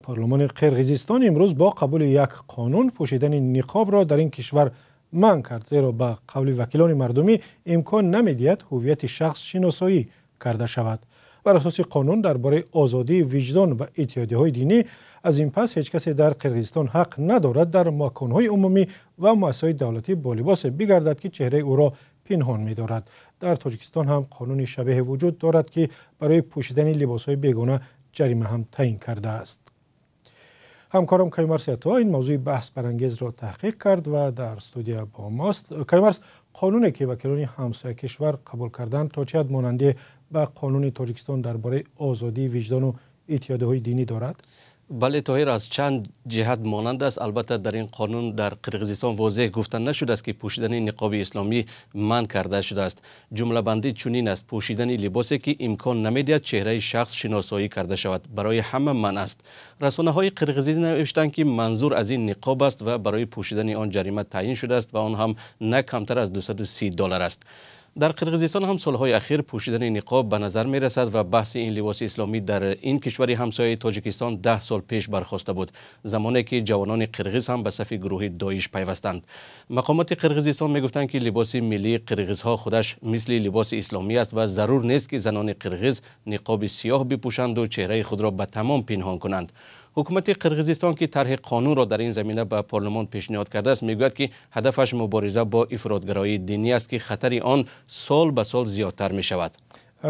پارلمان قرقیزستان امروز با قبول یک قانون پوشیدن نقاب را در این کشور منع کرد، زیرا به قول وکیلان مردمی امکان نمی‌دهد هویت شخص شناسایی کرده شود. بر اساس قانون درباره آزادی وجدان و اتحادیه‌های دینی، از این پس هیچ کسی در قرقیزستان حق ندارد در مکان‌های عمومی و مؤسسات دولتی با لباس بگردد که چهره او را پنهان می‌دارد. در تاجیکستان هم قانون شبیه وجود دارد که برای پوشیدن لباس‌های بیگانه جریمه هم تعیین کرده است. همکارم کیمرس عطا این موضوع بحث برانگیز را تحقیق کرد و در استودیو با ماست. کیمرس، قانونی که وکیلان همسایه کشور قبول کردند تا چه حد ماننده به قانون تاجیکستان درباره آزادی وجدان و اتحادیه‌های دینی دارد؟ بله طاهر، از چند جهت مانند است. البته در این قانون در قرقیزستان واضح گفته نشده است که پوشیدن نقاب اسلامی منع کرده شده است. جمله بندی چنین است: پوشیدن لباسی که امکان نمی‌دهد چهره شخص شناسایی کرده شود برای همه منع است. رسانه‌های قرقیزی نوشتند که منظور از این نقاب است و برای پوشیدن آن جریمه تعیین شده است و آن هم نه کمتر از $230 است. در قرقیزستان هم سالهای اخیر پوشیدن نقاب به نظر می رسد و بحث این لباس اسلامی در این کشور همسایه تاجیکستان 10 سال پیش برخاسته بود، زمانی که جوانان قرقیز هم به صف گروه داعش پیوستند. مقامات قرقیزستان می گفتند که لباس ملی قرقیزها خودش مثل لباس اسلامی است و ضرور نیست که زنان قرقیز نقاب سیاه بپوشند و چهره خود را به تمام پنهان کنند. حکومت قرقیزستان که طرح قانون را در این زمینه به پارلمان پیشنهاد کرده است، میگوید که هدفش مبارزه با افراطگرایی دینی است که خطر آن سال به سال زیادتر می شود.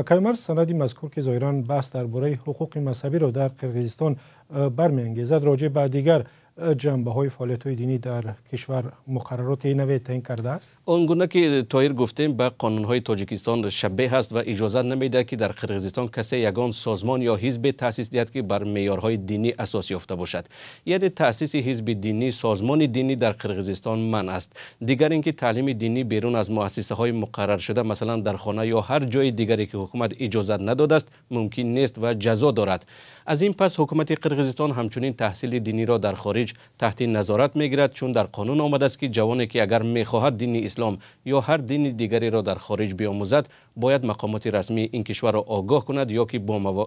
کیمرس، سند مذکور که ظاهراً بحث درباره حقوق مذهبی را در قرقیزستان برمی‌انگیزد، راجع به دیگر جنبه‌های فعالیت‌های دینی در کشور مقررات نوی تعیین کرده است. آنگونه که طاهر گفتیم به قانون‌های تاجیکستان شبیه است و اجازه نمی‌دهد که در قرقیزستان کسی یگان سازمان یا حزب تأسیس دهد که بر معیارهای دینی اساس یافته باشد. یعنی تأسیس حزب دینی، سازمان دینی در قرقیزستان منع است. دیگر اینکه تعلیم دینی بیرون از مؤسسه‌های مقرر شده، مثلا در خانه یا هر جای دیگری که حکومت اجازه نداده است، ممکن نیست و جزا دارد. از این پس حکومت قرقیزستان همچنین تحصیل دینی را در خارج تحت نظارت میگیرد، چون در قانون آمده است که جوانی که اگر میخواهد دین اسلام یا هر دین دیگری را در خارج بیاموزد، باید مقامات رسمی این کشور را آگاه کند یا که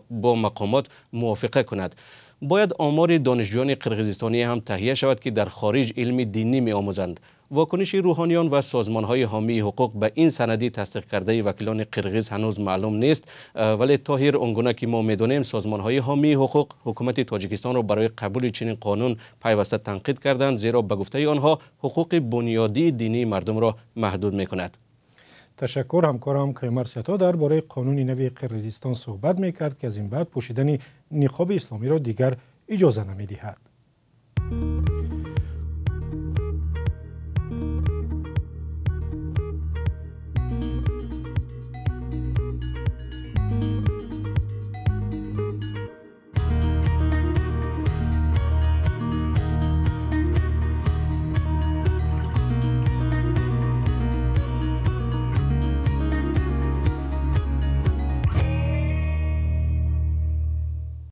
با مقامات موافقه کند. باید آمار دانشجویان قرقیزستانی هم تهیه شود که در خارج علم دینی میآموزند. واکنش روحانیان و سازمان‌های حامی حقوق به این سندی تصدیق کرده وکیلان قرقیز هنوز معلوم نیست، ولی طاهر، آنگونه که ما می‌دانیم سازمان‌های حامی حقوق حکومت تاجیکستان را برای قبول چنین قانون پیوسته تنقید کردند، زیرا به گفته آنها حقوق بنیادی دینی مردم را محدود می‌کند. تشکر. همکارم کیمرس عطا درباره قانون نوی قرقیزستان صحبت می‌کرد که از این بعد پوشیدن نقاب اسلامی را دیگر اجازه نمی‌دهد.